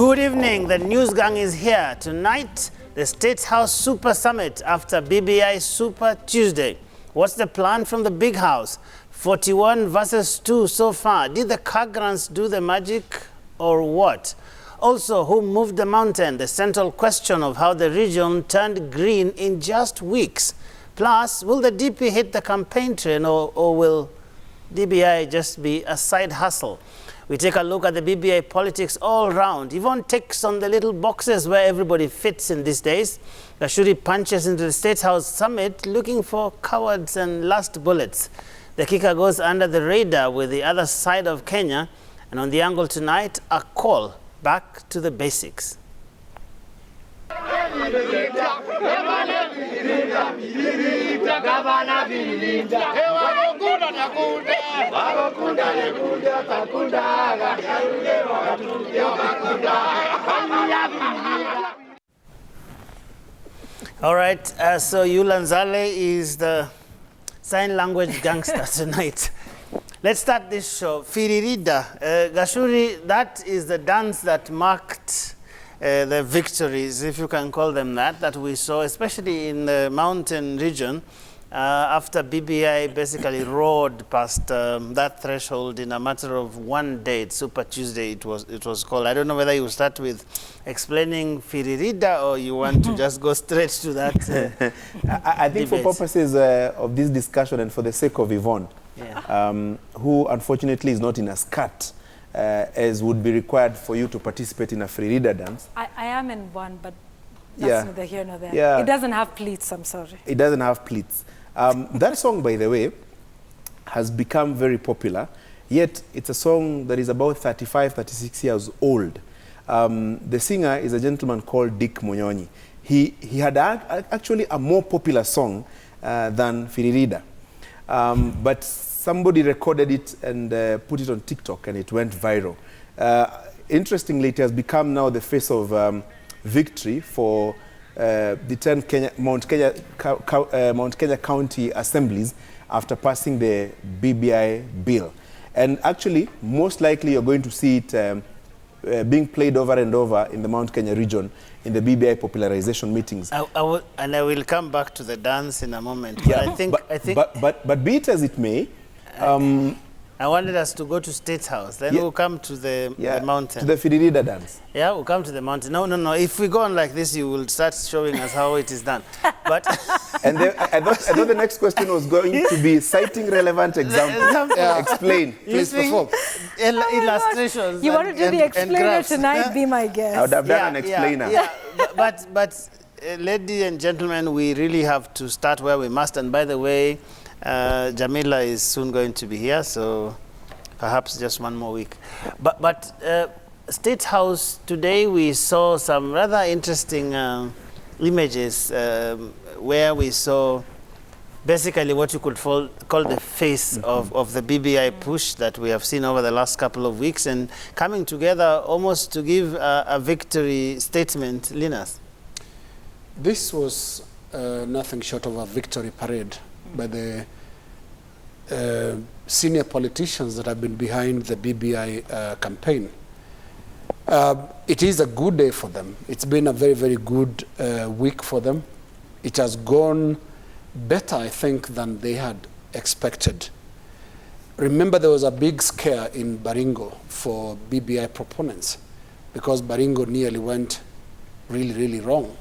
Good evening. The News Gang is here. Tonight, the State House Super Summit after BBI Super Tuesday. What's the plan from the big house? 41 versus 2 so far. Did the Kagrans do the magic or what? Also, who moved the mountain? The central question of how the region turned green in just weeks. Plus, will the DP hit the campaign train or will DBI just be a side hustle? We take a look at the BBI politics all round. Yvonne takes on the little boxes where everybody fits in these days. Gashuri punches into the State House Summit looking for cowards and last bullets. The kicker goes under the radar with the other side of Kenya. And on the angle tonight, a call back to the basics. All right, so Yulanzale is the sign language gangster tonight. Let's start this show. Firirida, Gashuri, that is the dance that marked the victories, if you can call them that we saw, especially in the mountain region, after BBI basically roared past that threshold in a matter of one day. Super Tuesday it was called. I don't know whether you start with explaining Firirida or you want to just go straight to that. I think debate. For purposes of this discussion and for the sake of Yvonne, who unfortunately is not in a skirt, as would be required for you to participate in a Firirida dance. I am in one, but that's neither here nor there. Yeah. It doesn't have pleats, I'm sorry. It doesn't have pleats. That song, by the way, has become very popular, yet it's a song that is about 35, 36 years old. The singer is a gentleman called Dick Munyonyi. He had actually a more popular song than Firirida, but somebody recorded it and put it on TikTok and it went viral. Interestingly, it has become now the face of victory for the 10 Mount Kenya County assemblies after passing the BBI bill. And actually, most likely you're going to see it being played over and over in the Mount Kenya region in the BBI popularization meetings. I will come back to the dance in a moment. Yeah, but but be it as it may, I wanted us to go to State House, then we'll come to the mountain. To the Firirida dance. Yeah, we'll come to the mountain. No. If we go on like this, you will start showing us how it is done. But and then, I thought the next question was going to be citing relevant examples. Explain, please perform. Illustrations. You want to do the explainer tonight? Be my guest. I would have done an explainer. But ladies and gentlemen, we really have to start where we must. And by the way, Jamila is soon going to be here, so perhaps just one more week. But State House, today we saw some rather interesting images where we saw basically what you could call the face of the BBI push that we have seen over the last couple of weeks and coming together almost to give a victory statement. Linus? This was nothing short of a victory parade by the senior politicians that have been behind the BBI campaign. It is a good day for them. It's been a very, very good week for them. It has gone better, I think, than they had expected. Remember, there was a big scare in Baringo for BBI proponents because Baringo nearly went really, really wrong.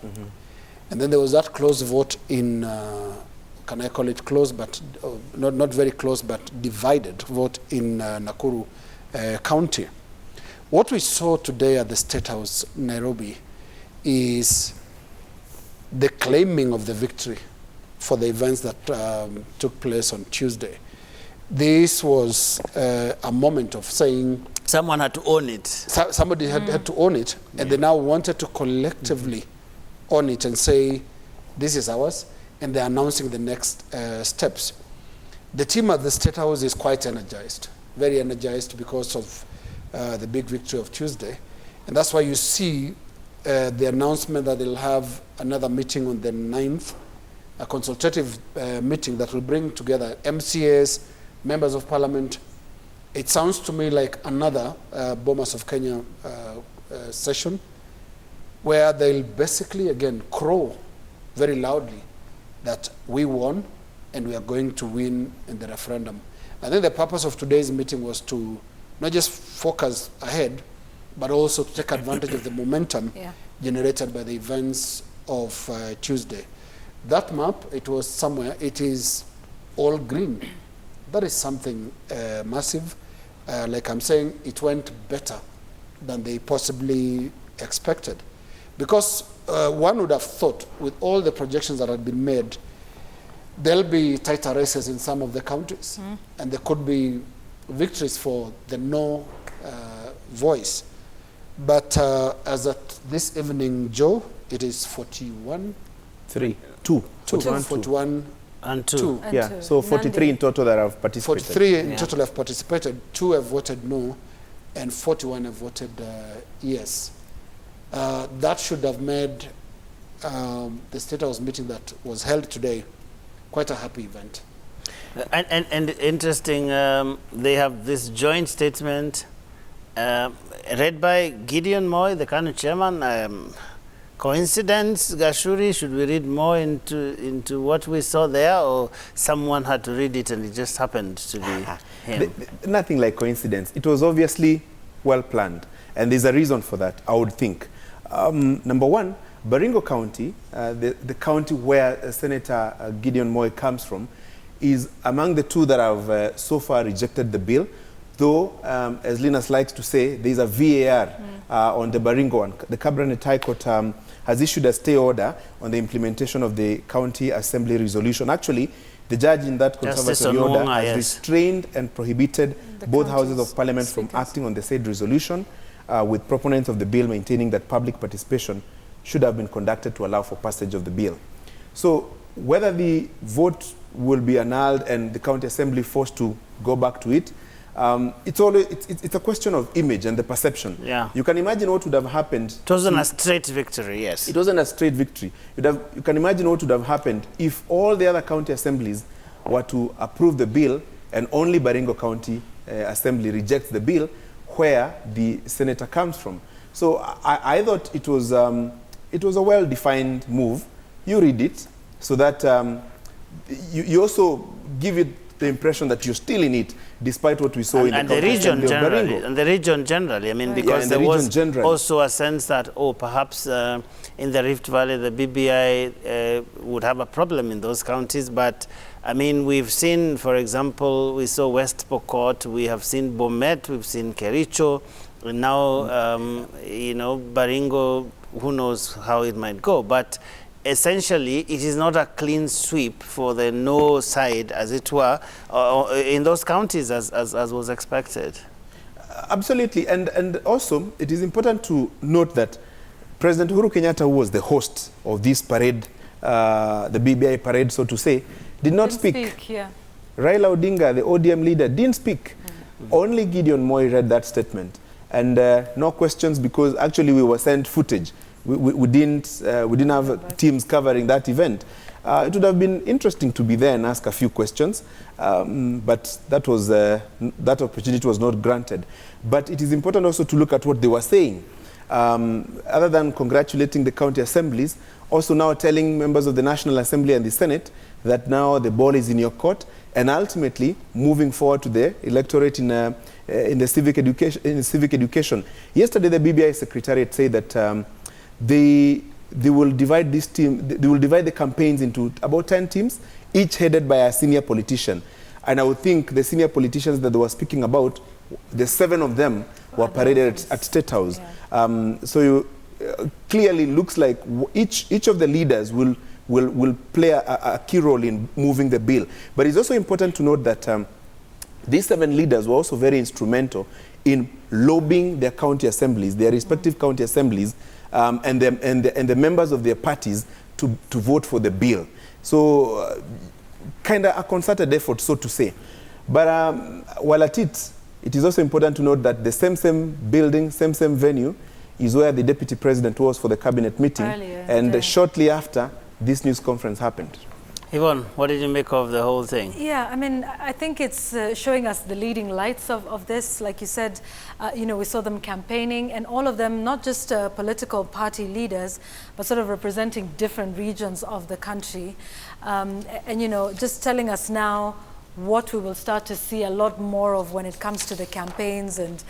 And then there was that close vote in can I call it close, but not very close, but divided vote in Nakuru County. What we saw today at the State House, Nairobi, is the claiming of the victory for the events that took place on Tuesday. This was a moment of saying... Someone had to own it. Somebody had to own it, and they now wanted to collectively own it and say, this is ours. And they're announcing the next steps. The team at the State House is quite energized, very energized because of the big victory of Tuesday. And that's why you see the announcement that they'll have another meeting on the 9th, a consultative meeting that will bring together MCAs, members of parliament. It sounds to me like another Bomas of Kenya session, where they'll basically, again, crow very loudly that we won and we are going to win in the referendum. I think the purpose of today's meeting was to not just focus ahead, but also to take advantage of the momentum generated by the events of Tuesday. That map, it was somewhere, it is all green. That is something massive. Like I'm saying, it went better than they possibly expected. Because one would have thought, with all the projections that had been made, there'll be tighter races in some of the counties, and there could be victories for the no voice. But as at this evening, Joe, it is 41? 41 and 2. 2. Yeah, two. so 43 in total that have participated. 43 in total have participated, 2 have voted no, and 41 have voted yes. That should have made the State House meeting that was held today quite a happy event. And interesting, they have this joint statement read by Gideon Moy, the KANU chairman. Coincidence, Gashuri? Should we read more into what we saw there, or someone had to read it and it just happened to be him? Nothing like coincidence. It was obviously well planned, and there's a reason for that, I would think. Number one, Baringo County, the county where Senator Gideon Moy comes from, is among the two that have so far rejected the bill, though, as Linus likes to say, there's a VAR on the Baringo one. The Cabinet High Court has issued a stay order on the implementation of the County Assembly resolution. Actually, the judge in that conservatory order has restrained and prohibited both houses of parliament from acting on the said resolution, with proponents of the bill maintaining that public participation should have been conducted to allow for passage of the bill. So whether the vote will be annulled and the County Assembly forced to go back to it, it's a question of image and the perception. Yeah. You can imagine what would have happened. It wasn't a straight victory, yes. It wasn't a straight victory. You can imagine what would have happened if all the other county assemblies were to approve the bill and only Baringo County Assembly rejects the bill where the senator comes from. So I thought it was a well-defined move. You read it so that you also give it the impression that you're still in it, despite what we saw in the region generally. And the region generally, I mean, because there was also a sense that, perhaps in the Rift Valley, the BBI would have a problem in those counties. But, I mean, we've seen, for example, we saw West Pokot, we have seen Bomet, we've seen Kericho, and now, Baringo, who knows how it might go. But essentially, it is not a clean sweep for the no side, as it were, in those counties as was expected. Absolutely. And also, it is important to note that President Uhuru Kenyatta, who was the host of this parade, the BBI parade, so to say, did not speak. Raila Odinga, the ODM leader, didn't speak. Only Gideon Moy read that statement. And no questions, because actually we were sent footage. We didn't have teams covering that event. It would have been interesting to be there and ask a few questions, but that opportunity was not granted. But it is important also to look at what they were saying. Other than congratulating the county assemblies, also now telling members of the National Assembly and the Senate that now the ball is in your court, and ultimately moving forward to the electorate in the civic education. Yesterday, the BBI Secretariat said that they will divide this team. They will divide the campaigns into about 10 teams, each headed by a senior politician. And I would think the senior politicians that they were speaking about, the 7 of them were paraded at State House. Yeah. So clearly looks like each of the leaders will play a key role in moving the bill. But it's also important to note that these 7 leaders were also very instrumental in lobbying their county assemblies, their respective county assemblies, and the members of their parties to vote for the bill. So kind of a concerted effort, so to say. But while at it is also important to note that the same building, same venue is where the deputy president was for the cabinet meeting. Earlier, and shortly after, this news conference happened. Yvonne, what did you make of the whole thing? Yeah, I mean, I think it's showing us the leading lights of this. Like you said, you know, we saw them campaigning, and all of them, not just political party leaders, but sort of representing different regions of the country. And, you know, just telling us now what we will start to see a lot more of when it comes to the campaigns and,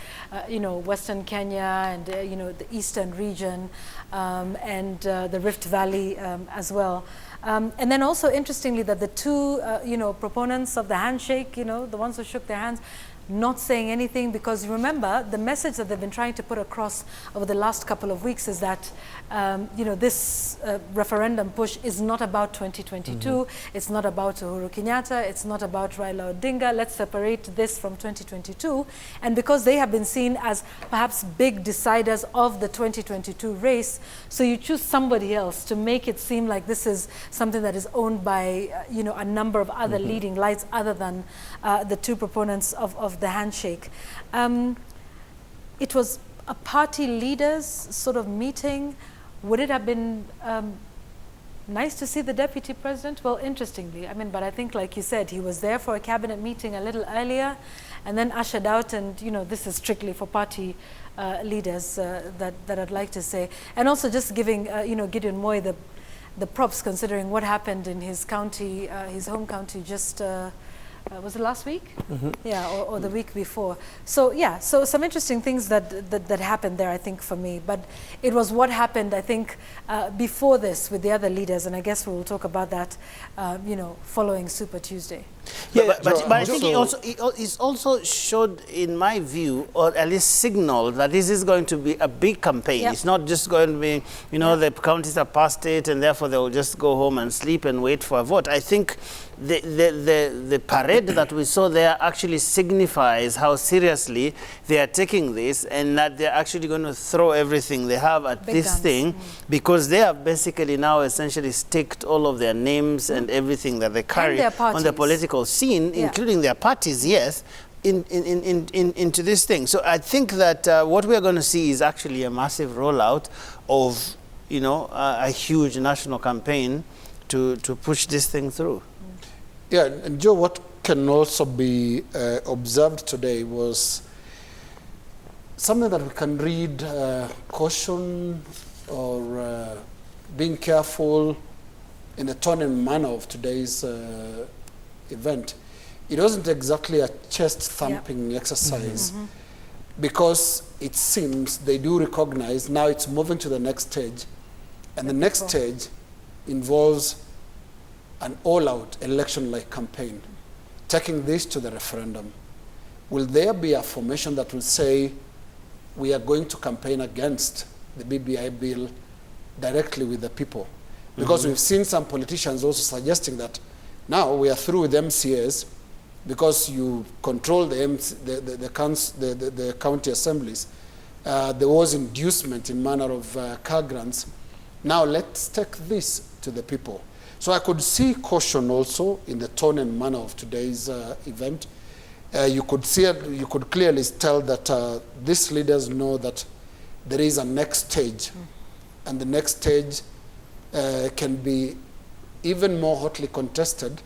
you know, Western Kenya and, you know, the Eastern region and the Rift Valley as well. And then also interestingly that the two, you know, proponents of the handshake, you know, the ones who shook their hands, not saying anything, because remember the message that they've been trying to put across over the last couple of weeks is that you know, this referendum push is not about 2022, it's not about Uhuru Kenyatta, it's not about Raila Odinga. Let's separate this from 2022. And because they have been seen as perhaps big deciders of the 2022 race, so you choose somebody else to make it seem like this is something that is owned by you know, a number of other leading lights other than the two proponents of the handshake. It was a party leaders sort of meeting. Would it have been nice to see the deputy president? Well, interestingly, I mean, but I think, like you said, he was there for a cabinet meeting a little earlier and then ushered out, and, you know, this is strictly for party leaders that I'd like to say. And also just giving, you know, Gideon Moi the props, considering what happened in his county, his home county, just was it last week? Yeah, or the week before. So yeah, so some interesting things that happened there, I think, for me. But it was what happened, I think, before this with the other leaders, and I guess we will talk about that, you know, following Super Tuesday. Yeah, but I think it also showed, in my view, or at least signaled that this is going to be a big campaign. Yep. It's not just going to be, you know, the counties are past it and therefore they will just go home and sleep and wait for a vote. I think the parade that we saw there actually signifies how seriously they are taking this, and that they're actually going to throw everything they have at big this guns. Thing, because they have basically now essentially staked all of their names and everything that they carry on the political scene, including their parties, yes, into this thing. So I think that what we are going to see is actually a massive rollout of, you know, a huge national campaign to push this thing through. Yeah, and Joe, what can also be observed today was something that we can read, caution or being careful in the tone and manner of today's event. It wasn't exactly a chest-thumping exercise, because it seems they do recognize now it's moving to the next stage, and the next stage involves an all-out election-like campaign, taking this to the referendum. Will there be a formation that will say, we are going to campaign against the BBI bill directly with the people? Because we've seen some politicians also suggesting that now we are through with MCAs because you control the county assemblies. There was inducement in manner of car grants. Now let's take this to the people. So I could see caution also in the tone and manner of today's event. You could clearly tell that these leaders know that there is a next stage, and the next stage can be even more hotly contested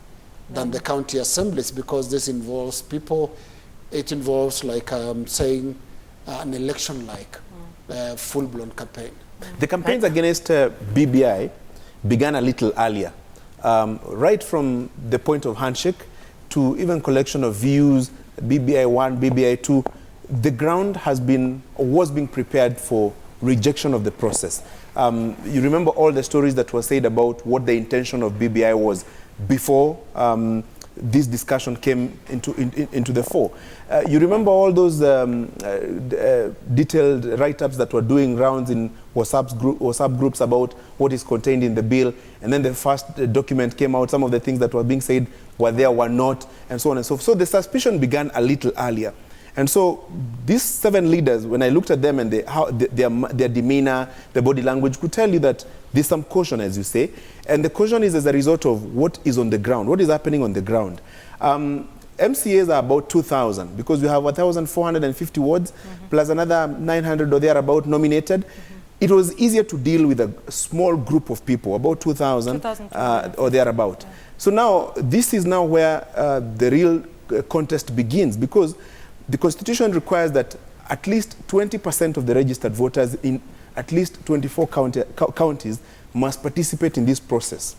than the county assemblies, because this involves people. It involves, like I'm saying, an election-like full-blown campaign. The campaigns against BBI began a little earlier. Right from the point of handshake to even collection of views, BBI 1, BBI 2, the ground has been, or was being prepared for rejection of the process. You remember all the stories that were said about what the intention of BBI was before this discussion came into the fore. You remember all those detailed write-ups that were doing rounds in WhatsApp groups about what is contained in the bill, and then the first document came out, some of the things that were being said were there, were not, and so on and so forth. So the suspicion began a little earlier. And so these 7 leaders, when I looked at them and their demeanor, their body language, could tell you that there's some caution, as you say. And the caution is as a result of what is on the ground, what is happening on the ground. MCAs are about 2,000, because we have 1,450 wards, plus another 900 or thereabout nominated. it was easier to deal with a small group of people, about 2,000 or thereabout. Yeah. So now, this is now where the real contest begins, because the Constitution requires that at least 20% of the registered voters in at least 24 counties must participate in this process.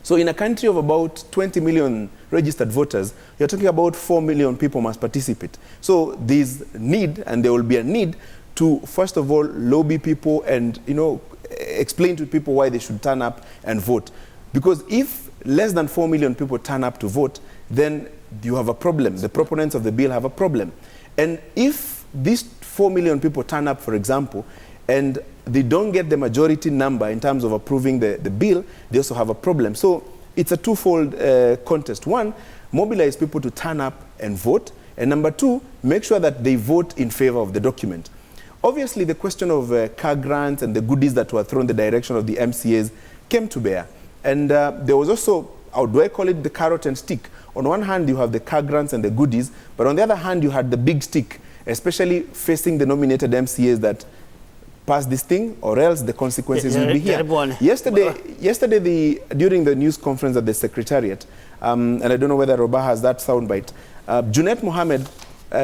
So in a country of about 20 million registered voters, you're talking about 4 million people must participate. So there's need, and there will be a need to, first of all, lobby people and, explain to people why they should turn up and vote. Because if less than 4 million people turn up to vote, then you have a problem. The proponents of the bill have a problem. And if these 4 million people turn up, for example, and they don't get the majority number in terms of approving the bill, they also have a problem. So it's a twofold contest. One, mobilize people to turn up and vote. And number two, make sure that they vote in favor of the document. Obviously, the question of car grants and the goodies that were thrown in the direction of the MCAs came to bear. And there was also, how do I call it, the carrot and stick. On one hand, you have the car grants and the goodies, but on the other hand, you had the big stick, especially facing the nominated MCAs that pass this thing, or else the consequences will be here. Yesterday, during the news conference at the Secretariat, and I don't know whether Roba has that soundbite, Junet Mohammed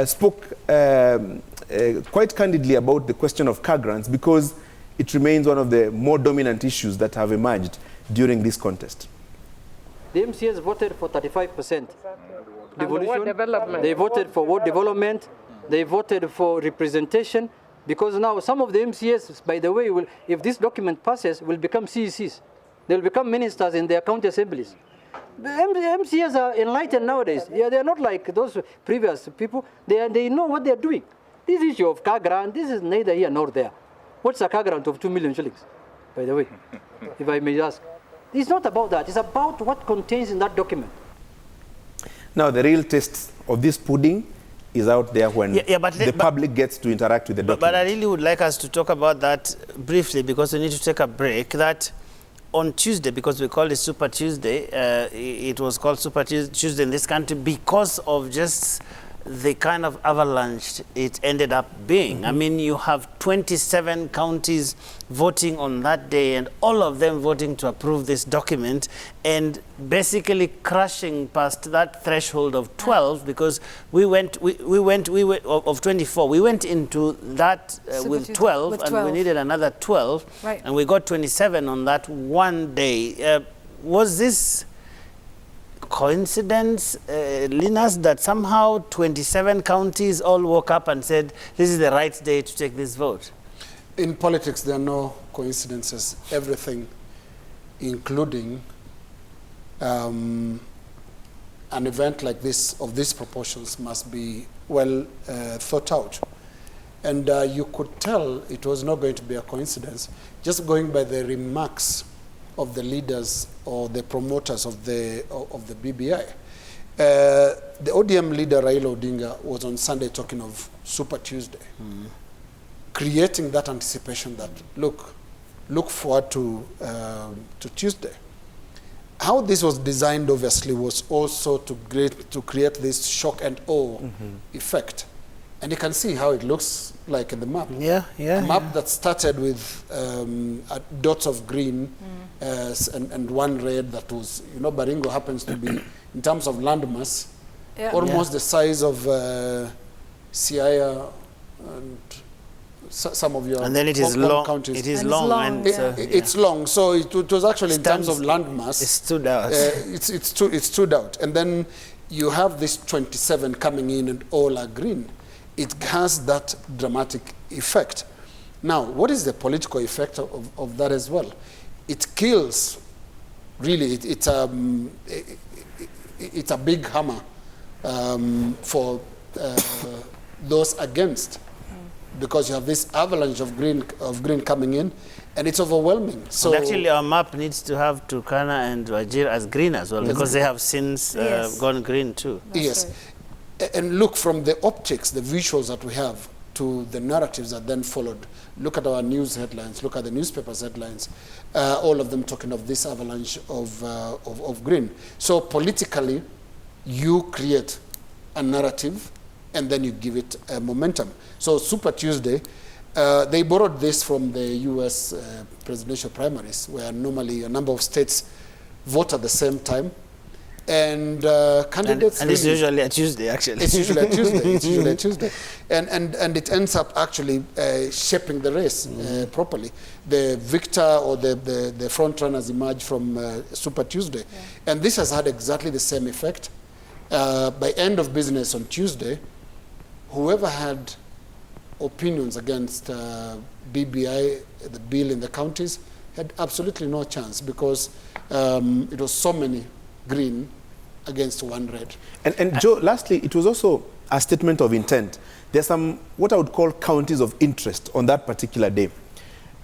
spoke quite candidly about the question of car grants, because it remains one of the more dominant issues that have emerged during this contest. The MCAs voted for 35% devolution. They voted for ward development. They voted for representation. Because now some of the MCAs, by the way, if this document passes, will become CECs. They will become ministers in their county assemblies. The MCAs are enlightened nowadays. Yeah, they are not like those previous people. They know what they are doing. This issue of car grant, this is neither here nor there. What's a car grant of 2 million shillings, by the way, if I may ask? It's not about that. It's about what contains in that document. Now, the real test of this pudding is out there when the public gets to interact with the document. But I really would like us to talk about that briefly, because we need to take a break. That on Tuesday, because we call it Super Tuesday, it was called Super Tuesday in this country because of just the kind of avalanche it ended up being. Mm-hmm. I mean, you have 27 counties voting on that day, and all of them voting to approve this document, and basically crashing past that threshold of 12, because we went of 24. We went into that with 12, and we needed another 12, right, and we got 27 on that one day. Was this coincidence, Linus, that somehow 27 counties all woke up and said, this is the right day to take this vote? In politics, there are no coincidences. Everything, including an event like this, of these proportions, must be well thought out. And you could tell it was not going to be a coincidence, just going by the remarks of the leaders or the promoters of the BBI. The ODM leader Raila Odinga was on Sunday talking of Super Tuesday, creating that anticipation that look forward to Tuesday. How this was designed, obviously, was also to create this shock and awe effect. And you can see how it looks like in the map. A map that started with dots of green and one red that was, Baringo happens to be, in terms of landmass, almost the size of Siaya and some of your and then it is long. Counties. It is long. It's long. So it was actually in terms of landmass. It stood out. It stood out. And then you have this 27 coming in and all are green. It has that dramatic effect. Now, what is the political effect of that as well? It kills, really, it's a big hammer for those against, because you have this avalanche of green coming in, and it's overwhelming. So and actually, our map needs to have Turkana and Wajir as green as well, because they have since gone green too. Yes. Right. And look, from the optics, the visuals that we have, to the narratives that then followed. Look at our news headlines, look at the newspapers' headlines, all of them talking of this avalanche of green. So politically, you create a narrative and then you give it momentum. So Super Tuesday They borrowed this from the US presidential primaries, where normally a number of states vote at the same time. And candidates... And it's usually a Tuesday, actually. It's usually a Tuesday. It's usually a Tuesday. And it ends up actually shaping the race properly. The victor or the front runners emerge from Super Tuesday. Yeah. And this has had exactly the same effect. By end of business on Tuesday, whoever had opinions against BBI, the bill in the counties, had absolutely no chance, because it was so many green against one red. And Joe, lastly, it was also a statement of intent. There's some, what I would call counties of interest on that particular day.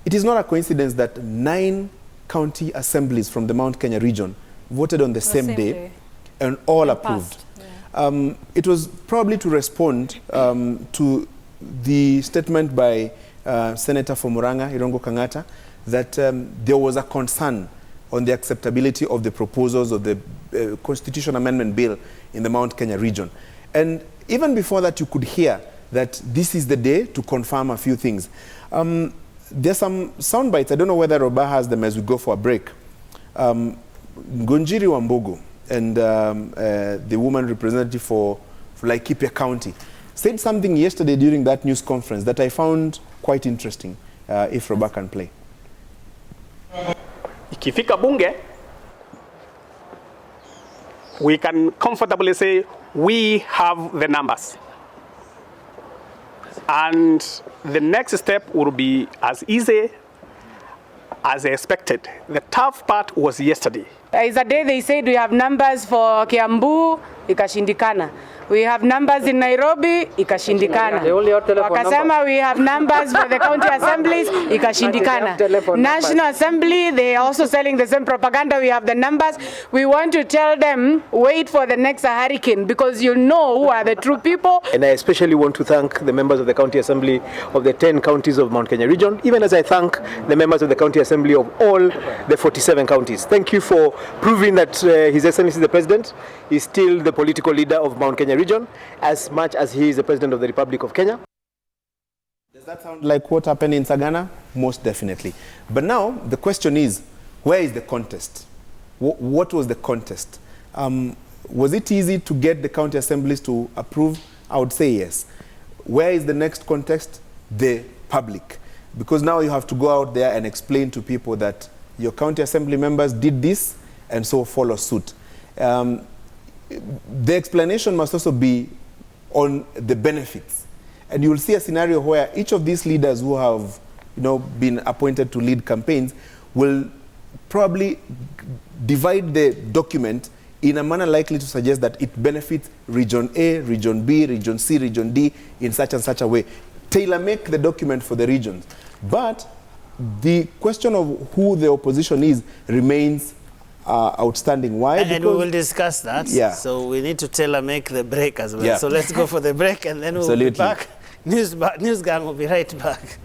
It is not a coincidence that 9 county assemblies from the Mount Kenya region voted on the same day and all approved. Yeah. It was probably to respond to the statement by Senator for Murang'a, Irongo Kang'ata, that there was a concern on the acceptability of the proposals of the Constitution Amendment Bill in the Mount Kenya region. And even before that, you could hear that this is the day to confirm a few things. There's some sound bites. I don't know whether Roba has them as we go for a break. Ngunjiri Wambogo and the woman representative for Laikipia County said something yesterday during that news conference that I found quite interesting, if Roba can play. Ikifika bunge, we can comfortably say we have the numbers. And the next step will be as easy as expected. The tough part was yesterday. It's a day they said we have numbers for Kiambu, ikashindikana. We have numbers in Nairobi, ikashindikana. Wakasema we have numbers for the county assemblies, ikashindikana. National Assembly, they are also selling the same propaganda. We have the numbers. We want to tell them, wait for the next hurricane, because you know who are the true people. And I especially want to thank the members of the County Assembly of the 10 counties of Mount Kenya region, even as I thank the members of the County Assembly of all the 47 counties. Thank you for proving that His Excellency the President is still the political leader of Mount Kenya region, as much as he is the President of the Republic of Kenya. Does that sound like what happened in Sagana? Most definitely. But now the question is, where is the contest? What was the contest? Was it easy to get the county assemblies to approve? I would say yes. Where is the next contest? The public. Because now you have to go out there and explain to people that your county assembly members did this, and so follow suit. The explanation must also be on the benefits. And you will see a scenario where each of these leaders who have been appointed to lead campaigns will probably divide the document in a manner likely to suggest that it benefits Region A, Region B, Region C, Region D in such and such a way. Tailor-make the document for the regions. But the question of who the opposition is remains outstanding. Why? And we will discuss that. Yeah. So we need to tailor-make the break as well. Yeah. So let's go for the break, and then we'll be back. NewsGang will be right back.